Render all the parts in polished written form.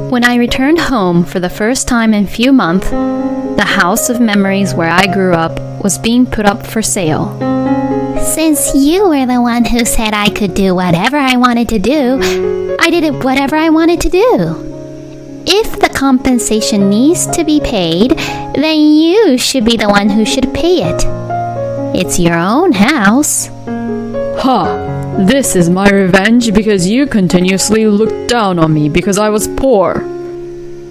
When I returned home for the first time in few months, the house of memories where I grew up was being put up for sale. Since you were the one who said I could do whatever I wanted to do, I did it whatever I wanted to do. If the compensation needs to be paid, then you should be the one who should pay it. It's your own house. Ha! This is my revenge because you continuously looked down on me because I was poor.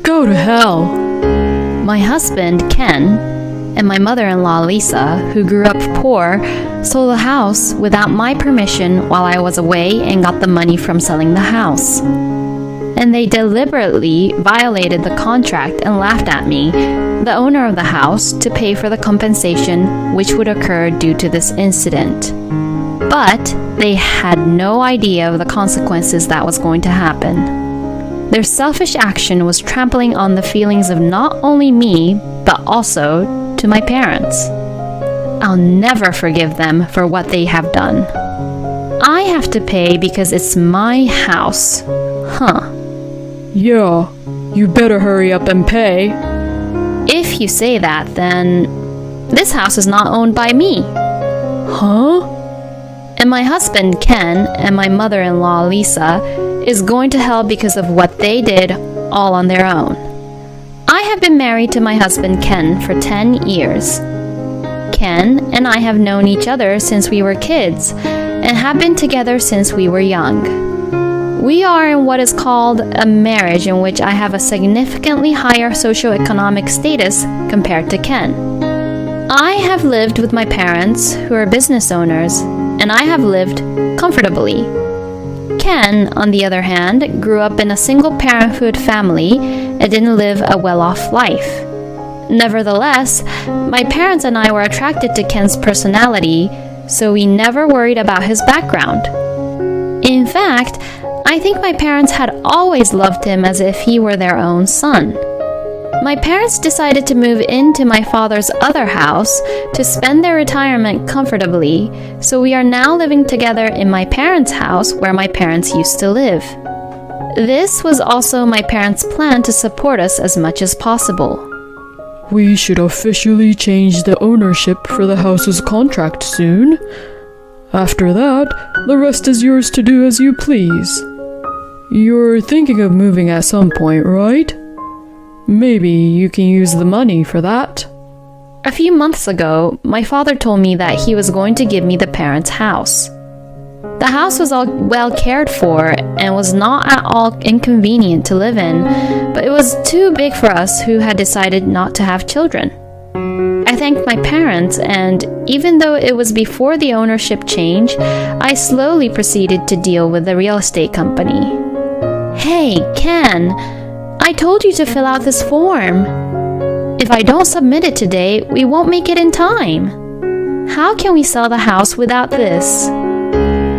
Go to hell. My husband, Ken, and my mother-in-law, Lisa, who grew up poor, sold the house without my permission while I was away and got the money from selling the house. And they deliberately violated the contract and laughed at me, the owner of the house, to pay for the compensation which would occur due to this incident. But they had no idea of the consequences that was going to happen. Their selfish action was trampling on the feelings of not only me, but also to my parents. I'll never forgive them for what they have done. I have to pay because it's my house. Huh. Yeah, you better hurry up and pay. If you say that, then this house is not owned by me. Huh? And my husband, Ken, and my mother-in-law, Lisa, is going to hell because of what they did all on their own. I have been married to my husband, Ken, for 10 years. Ken and I have known each other since we were kids and have been together since we were young. We are in what is called a marriage in which I have a significantly higher socioeconomic status compared to Ken. I have lived with my parents, who are business owners, and I have lived comfortably. Ken, on the other hand, grew up in a single-parenthood family and didn't live a well-off life. Nevertheless, my parents and I were attracted to Ken's personality, so we never worried about his background. In fact, I think my parents had always loved him as if he were their own son. My parents decided to move into my father's other house to spend their retirement comfortably, so we are now living together in my parents' house where my parents used to live. This was also my parents' plan to support us as much as possible. We should officially change the ownership for the house's contract soon. After that, the rest is yours to do as you please. You're thinking of moving at some point, right? Maybe you can use the money for that. A few months ago, my father told me that he was going to give me the parents' house. The house was all well cared for and was not at all inconvenient to live in, but it was too big for us who had decided not to have children. I thanked my parents, and even though it was before the ownership change, I slowly proceeded to deal with the real estate company. Hey, Ken, I told you to fill out this form. If I don't submit it today, we won't make it in time. How can we sell the house without this?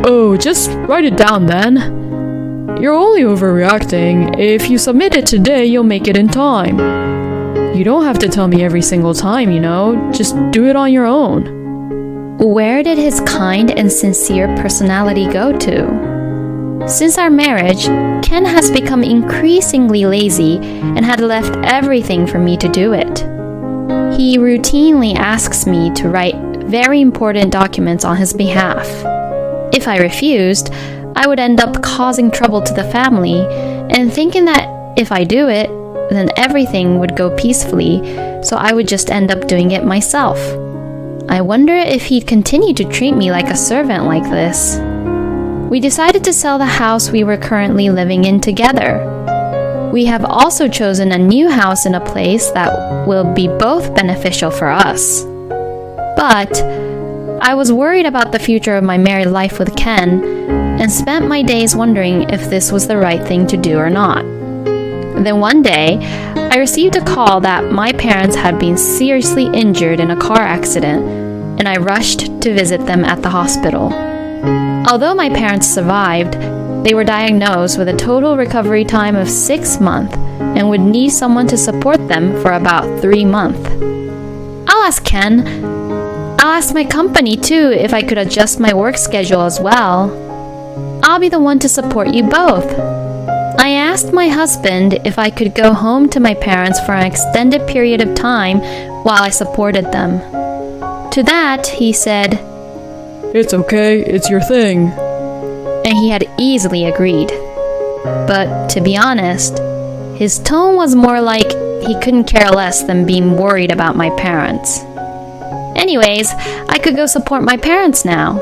Oh, just write it down then. You're only overreacting. If you submit it today, you'll make it in time. You don't have to tell me every single time, just do it on your own. Where did his kind and sincere personality go to? Since our marriage, Ken has become increasingly lazy and had left everything for me to do it. He routinely asks me to write very important documents on his behalf. If I refused, I would end up causing trouble to the family and thinking that if I do it, then everything would go peacefully, so I would just end up doing it myself. I wonder if he'd continue to treat me like a servant like this. We decided to sell the house we were currently living in together. We have also chosen a new house in a place that will be both beneficial for us. But I was worried about the future of my married life with Ken and spent my days wondering if this was the right thing to do or not. Then one day, I received a call that my parents had been seriously injured in a car accident, and I rushed to visit them at the hospital. Although my parents survived, they were diagnosed with a total recovery time of 6 months and would need someone to support them for about 3 months. I'll ask Ken. I'll ask my company too if I could adjust my work schedule as well. I'll be the one to support you both. I asked my husband if I could go home to my parents for an extended period of time while I supported them. To that, he said, It's okay, it's your thing. and he had easily agreed. But to be honest, his tone was more like he couldn't care less than being worried about my parents. Anyways, I could go support my parents now.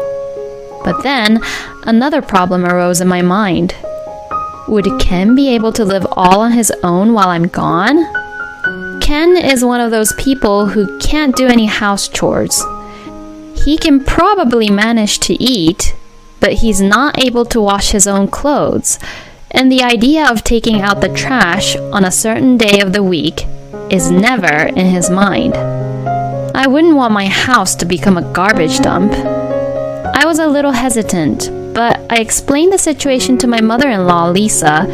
But then, another problem arose in my mind. Would Ken be able to live all on his own while I'm gone? Ken is one of those people who can't do any house chores. He can probably manage to eat, but he's not able to wash his own clothes, and the idea of taking out the trash on a certain day of the week is never in his mind. I wouldn't want my house to become a garbage dump. I was a little hesitant, but I explained the situation to my mother-in-law, Lisa,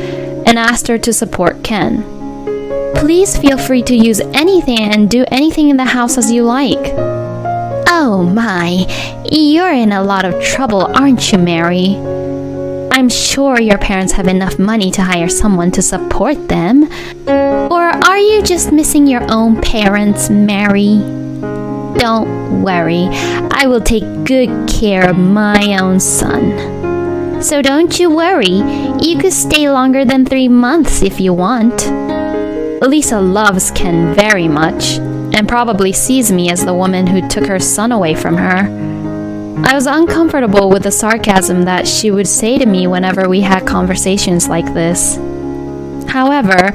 and asked her to support Ken. Please feel free to use anything and do anything in the house as you like. Oh my, you're in a lot of trouble, aren't you, Mary? I'm sure your parents have enough money to hire someone to support them. Or are you just missing your own parents, Mary? Don't worry, I will take good care of my own son. So don't you worry, you could stay longer than 3 months if you want. Lisa loves Ken very much, and probably sees me as the woman who took her son away from her. I was uncomfortable with the sarcasm that she would say to me whenever we had conversations like this. However,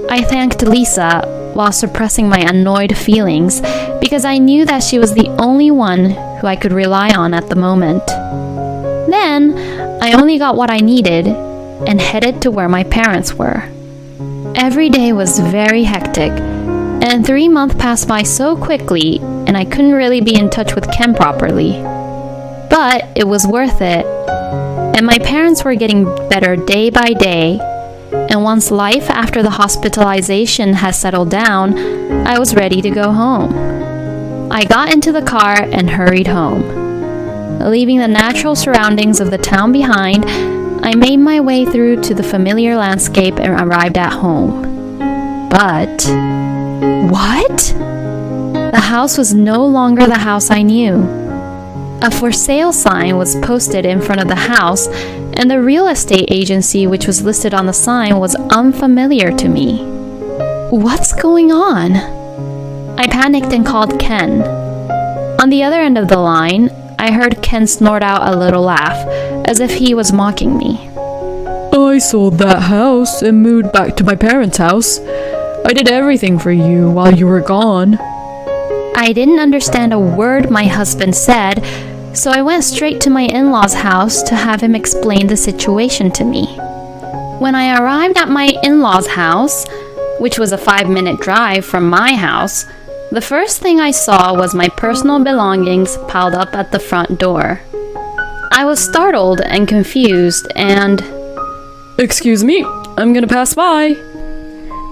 I thanked Lisa while suppressing my annoyed feelings because I knew that she was the only one who I could rely on at the moment. Then, I only got what I needed and headed to where my parents were. Every day was very hectic, and 3 months passed by so quickly, and I couldn't really be in touch with Ken properly. But it was worth it, and my parents were getting better day by day, and once life after the hospitalization had settled down, I was ready to go home. I got into the car and hurried home. Leaving the natural surroundings of the town behind, I made my way through to the familiar landscape and arrived at home. But what? The house was no longer the house I knew. A for sale sign was posted in front of the house, and the real estate agency which was listed on the sign was unfamiliar to me. What's going on? I panicked and called Ken. On the other end of the line, I heard Ken snort out a little laugh, as if he was mocking me. I sold that house and moved back to my parents' house. I did everything for you while you were gone. I didn't understand a word my husband said, so I went straight to my in-laws' house to have him explain the situation to me. When I arrived at my in-laws' house, which was a 5-minute drive from my house, the first thing I saw was my personal belongings piled up at the front door. I was startled and confused and... Excuse me, I'm gonna pass by.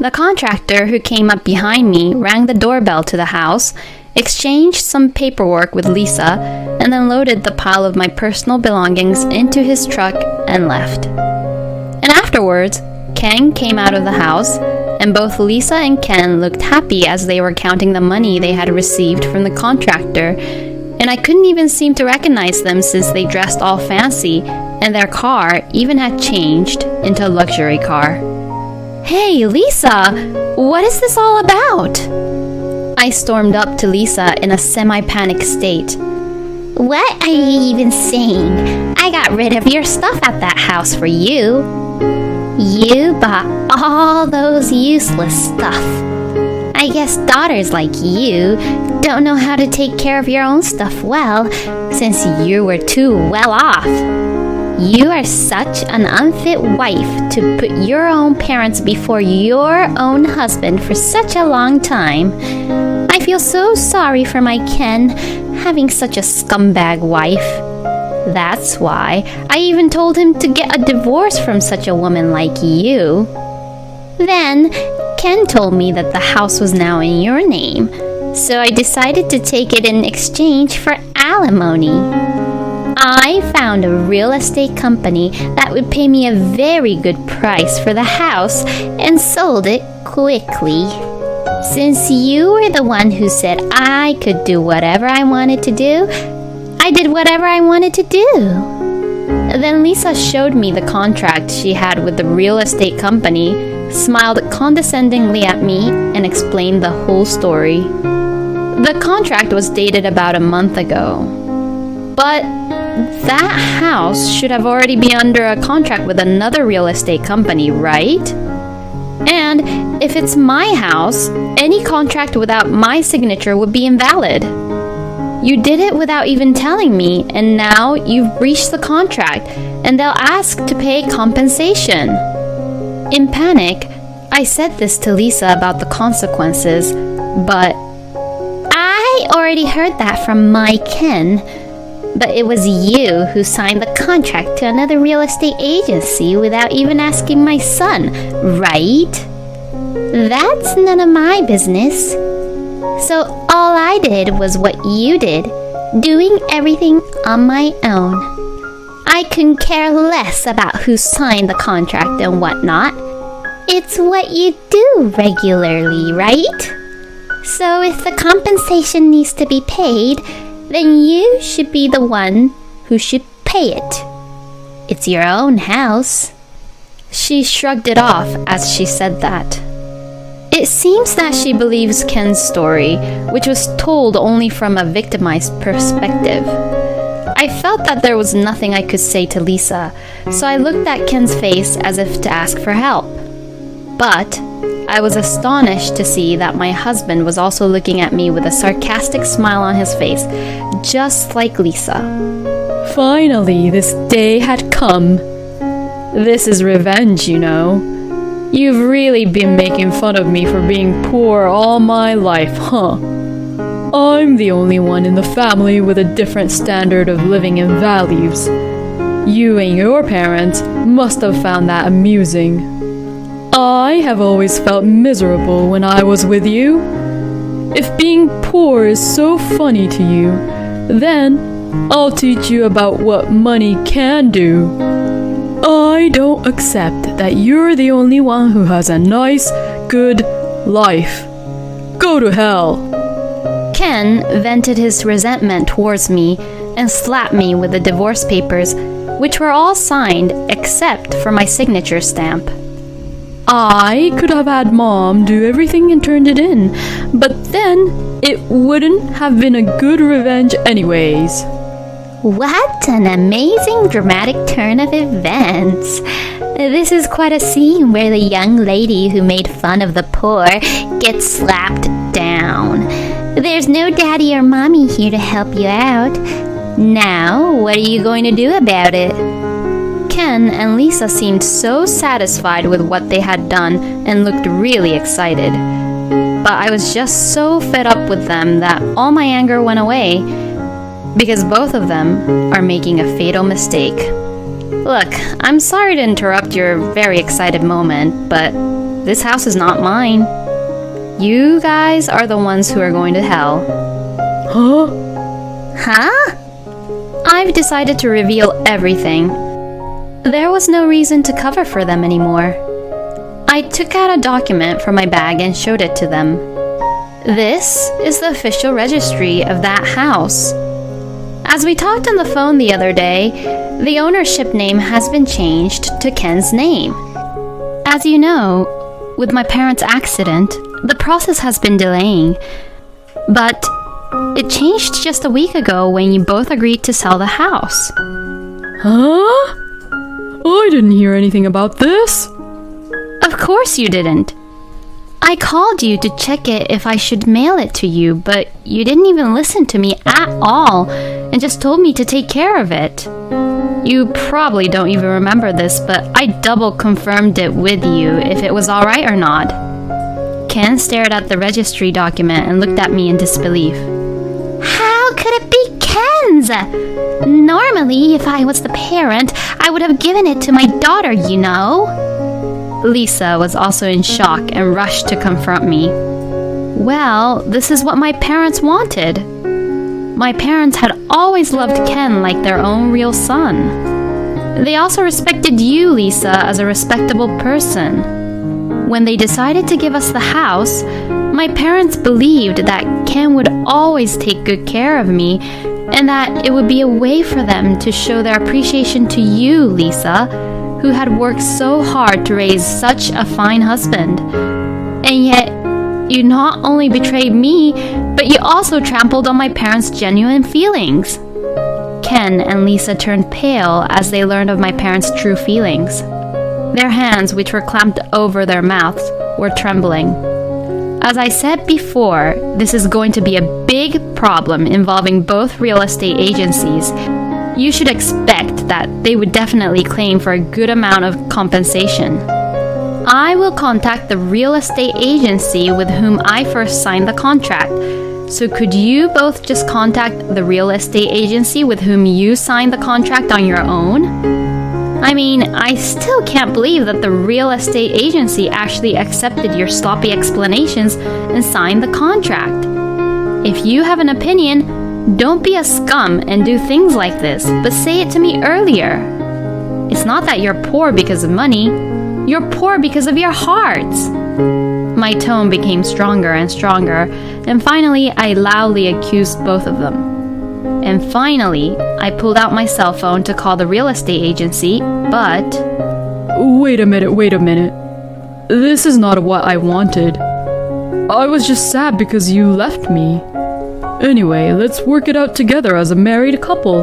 The contractor who came up behind me rang the doorbell to the house, exchanged some paperwork with Lisa, and then loaded the pile of my personal belongings into his truck and left. And afterwards, Ken came out of the house, and both Lisa and Ken looked happy as they were counting the money they had received from the contractor, and I couldn't even seem to recognize them since they dressed all fancy, and their car even had changed into a luxury car. Hey, Lisa! What is this all about? I stormed up to Lisa in a semi-panic state. What are you even saying? I got rid of your stuff at that house for you. You bought all those useless stuff. I guess daughters like you don't know how to take care of your own stuff well, since you were too well off. You are such an unfit wife to put your own parents before your own husband for such a long time. I feel so sorry for my Ken having such a scumbag wife. That's why I even told him to get a divorce from such a woman like you. Then, Ken told me that the house was now in your name, so I decided to take it in exchange for alimony. I found a real estate company that would pay me a very good price for the house and sold it quickly. Since you were the one who said I could do whatever I wanted to do, I did whatever I wanted to do." Then Lisa showed me the contract she had with the real estate company, smiled condescendingly at me, and explained the whole story. The contract was dated about a month ago. But that house should have already been under a contract with another real estate company, right? And if it's my house, any contract without my signature would be invalid. You did it without even telling me, and now you've breached the contract, and they'll ask to pay compensation. In panic, I said this to Lisa about the consequences, but I already heard that from my Ken. But it was you who signed the contract to another real estate agency without even asking my son, right? That's none of my business. So all I did was what you did, doing everything on my own. I couldn't care less about who signed the contract and whatnot. It's what you do regularly, right? So if the compensation needs to be paid, then you should be the one who should pay it. It's your own house." She shrugged it off as she said that. It seems that she believes Ken's story, which was told only from a victimized perspective. I felt that there was nothing I could say to Lisa, so I looked at Ken's face as if to ask for help. But I was astonished to see that my husband was also looking at me with a sarcastic smile on his face, just like Lisa. Finally, this day had come. This is revenge, you know. You've really been making fun of me for being poor all my life, huh? I'm the only one in the family with a different standard of living and values. You and your parents must have found that amusing. I have always felt miserable when I was with you. If being poor is so funny to you, then I'll teach you about what money can do. I don't accept that you're the only one who has a nice, good life. Go to hell. Ken vented his resentment towards me and slapped me with the divorce papers, which were all signed except for my signature stamp. I could have had Mom do everything and turned it in, but then it wouldn't have been a good revenge anyways. What an amazing dramatic turn of events. This is quite a scene where the young lady who made fun of the poor gets slapped down. There's no daddy or mommy here to help you out. Now, what are you going to do about it? Ken and Lisa seemed so satisfied with what they had done and looked really excited. But I was just so fed up with them that all my anger went away, because both of them are making a fatal mistake. Look, I'm sorry to interrupt your very excited moment, but this house is not mine. You guys are the ones who are going to hell. Huh? Huh? I've decided to reveal everything. There was no reason to cover for them anymore. I took out a document from my bag and showed it to them. This is the official registry of that house. As we talked on the phone the other day, the ownership name has been changed to Ken's name. As you know, with my parents' accident, the process has been delaying. But it changed just a week ago when you both agreed to sell the house. Huh? I didn't hear anything about this. Of course you didn't. I called you to check it if I should mail it to you, but you didn't even listen to me at all and just told me to take care of it. You probably don't even remember this, but I double confirmed it with you if it was alright or not. Ken stared at the registry document and looked at me in disbelief. How could it be Ken's? Normally, if I was the parent, I would have given it to my daughter, you know. Lisa was also in shock and rushed to confront me. Well, this is what my parents wanted. My parents had always loved Ken like their own real son. They also respected you, Lisa, as a respectable person. When they decided to give us the house, my parents believed that Ken would always take good care of me and that it would be a way for them to show their appreciation to you, Lisa, who had worked so hard to raise such a fine husband. And yet, you not only betrayed me, but you also trampled on my parents' genuine feelings. Ken and Lisa turned pale as they learned of my parents' true feelings. Their hands, which were clamped over their mouths, were trembling. As I said before, this is going to be a big problem involving both real estate agencies. You should expect that they would definitely claim for a good amount of compensation. I will contact the real estate agency with whom I first signed the contract. So could you both just contact the real estate agency with whom you signed the contract on your own? I mean, I still can't believe that the real estate agency actually accepted your sloppy explanations and signed the contract. If you have an opinion, don't be a scum and do things like this, but say it to me earlier. It's not that you're poor because of money. You're poor because of your hearts. My tone became stronger and stronger, and finally I loudly accused both of them. And finally, I pulled out my cell phone to call the real estate agency, but... Wait a minute. This is not what I wanted. I was just sad because you left me. Anyway, let's work it out together as a married couple.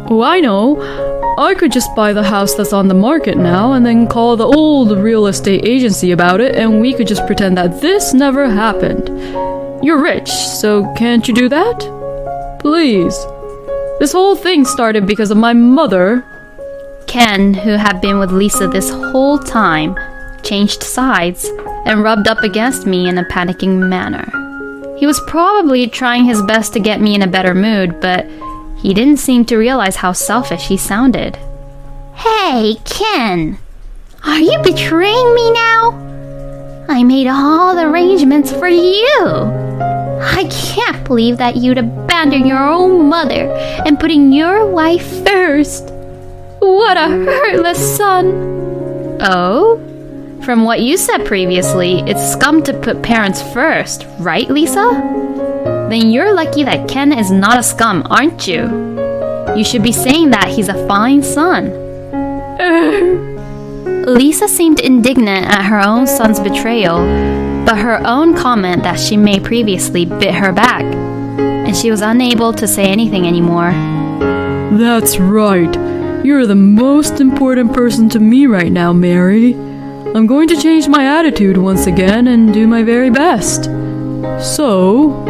Oh, I know. I could just buy the house that's on the market now and then call the old real estate agency about it, and we could just pretend that this never happened. You're rich, so can't you do that? Please. This whole thing started because of my mother. Ken, who had been with Lisa this whole time, changed sides and rubbed up against me in a panicking manner. He was probably trying his best to get me in a better mood, but he didn't seem to realize how selfish he sounded. Hey, Ken! Are you betraying me now? I made all the arrangements for you! I can't believe that you'd abandon your own mother and putting your wife first. What a heartless son! Oh? From what you said previously, it's scum to put parents first, right, Lisa? Then you're lucky that Ken is not a scum, aren't you? You should be saying that he's a fine son. Lisa seemed indignant at her own son's betrayal, but her own comment that she made previously bit her back, and she was unable to say anything anymore. That's right. You're the most important person to me right now, Mary. I'm going to change my attitude once again and do my very best. So...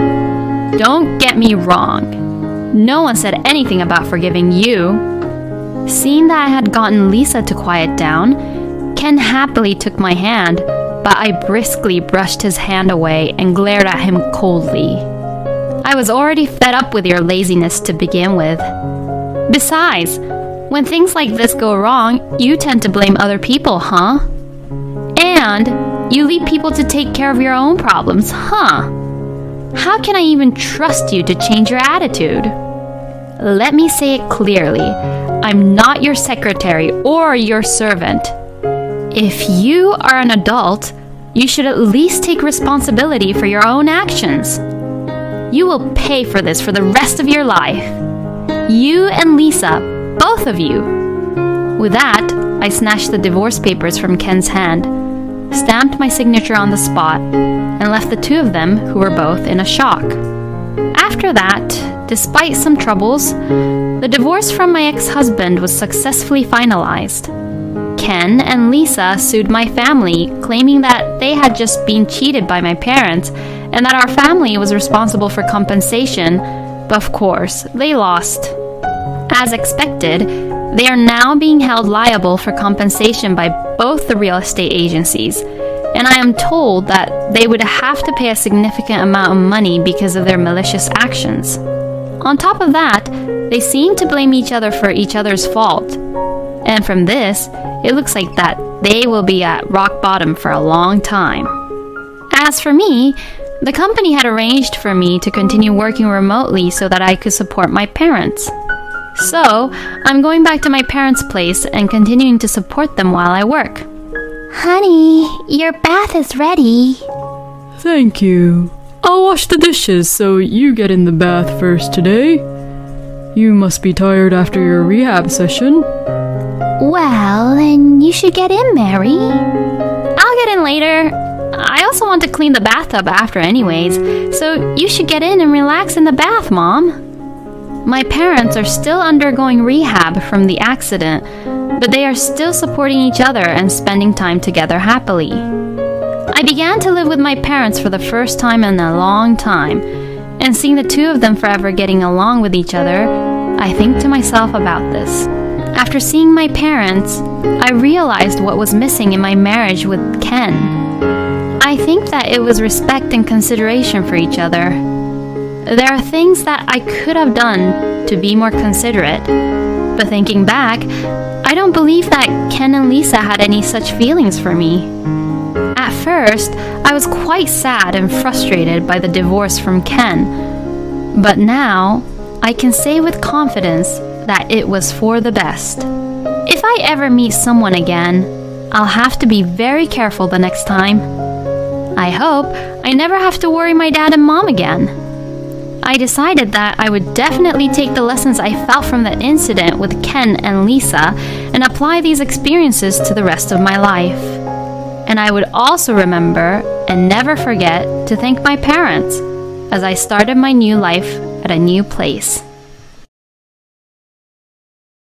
Don't get me wrong. No one said anything about forgiving you. Seeing that I had gotten Lisa to quiet down, Ken happily took my hand, but I briskly brushed his hand away and glared at him coldly. I was already fed up with your laziness to begin with. Besides, when things like this go wrong, you tend to blame other people, huh? And you leave people to take care of your own problems, huh? How can I even trust you to change your attitude? Let me say it clearly. I'm not your secretary or your servant. If you are an adult, you should at least take responsibility for your own actions. You will pay for this for the rest of your life. You and Lisa, both of you. With that, I snatched the divorce papers from Ken's hand, stamped my signature on the spot, and left the two of them, who were both in a shock. After that, despite some troubles, the divorce from my ex-husband was successfully finalized. Ken and Lisa sued my family, claiming that they had just been cheated by my parents and that our family was responsible for compensation, but of course, they lost. As expected, they are now being held liable for compensation by both the real estate agencies, and I am told that they would have to pay a significant amount of money because of their malicious actions. On top of that, they seem to blame each other for each other's fault. And from this, it looks like that they will be at rock bottom for a long time. As for me, The company had arranged for me to continue working remotely so that I could support my parents. So, I'm going back to my parents' place and continuing to support them while I work. Honey, your bath is ready. Thank you. I'll wash the dishes, so you get in the bath first today. You must be tired after your rehab session. Well, then you should get in, Mary. I'll get in later. I also want to clean the bathtub after anyways, so you should get in and relax in the bath, Mom. My parents are still undergoing rehab from the accident, but they are still supporting each other and spending time together happily. I began to live with my parents for the first time in a long time, and seeing the two of them forever getting along with each other, I think to myself about this. After seeing my parents, I realized what was missing in my marriage with Ken. I think that it was respect and consideration for each other. There are things that I could have done to be more considerate, but thinking back, I don't believe that Ken and Lisa had any such feelings for me. At first, I was quite sad and frustrated by the divorce from Ken, but now I can say with confidence that it was for the best. If I ever meet someone again, I'll have to be very careful the next time. I hope I never have to worry my dad and mom again. I decided that I would definitely take the lessons I felt from the incident with Ken and Lisa and apply these experiences to the rest of my life. And I would also remember and never forget to thank my parents as I started my new life at a new place.